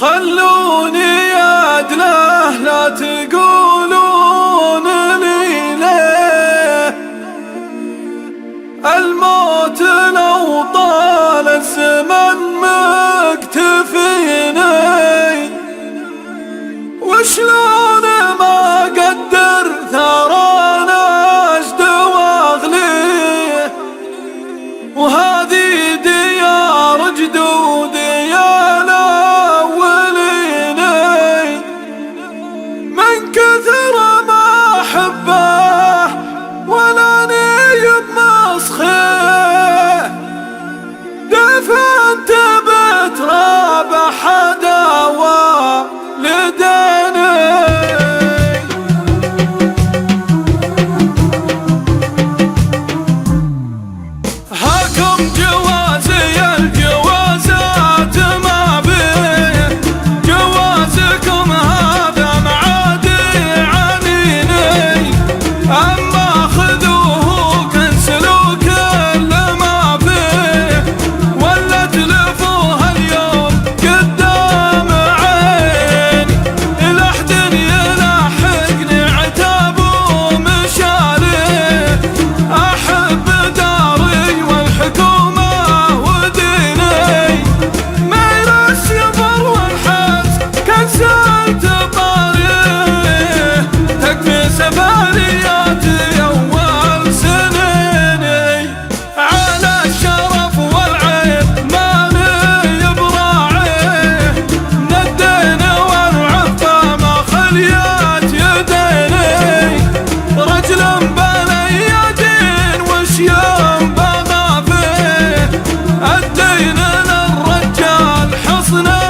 خلوني أدله لا تقولون لي ليه، الموت لو طال الزمن مكتفيني، وشلون ما قدر ثرانا أجد واغليه، وهذه ديار جدودي يا الأولين، من كثر ما أحبه ولاني بمسخه، دفنت بتراب حدا والديني. هاكم جوازي الجوازات ما بيه، جوازكم هذا معادي عنيني، أما خذوه كنسلوا كل ما فيه، ولا تلفوه اليوم قدام عيني، لحد يلحقني عتاب ومشاريه، أحب داري والحكومة وديني، ما يرس يبر والحس كنسلت طاريه، تكفي سفرياتي أول سنيني، على الشرف والعيب ماني براعيه، من الدين والعفة ما خليت يديني، رجل بني دين وش ينبغى فيه، الدين للرجال حصنه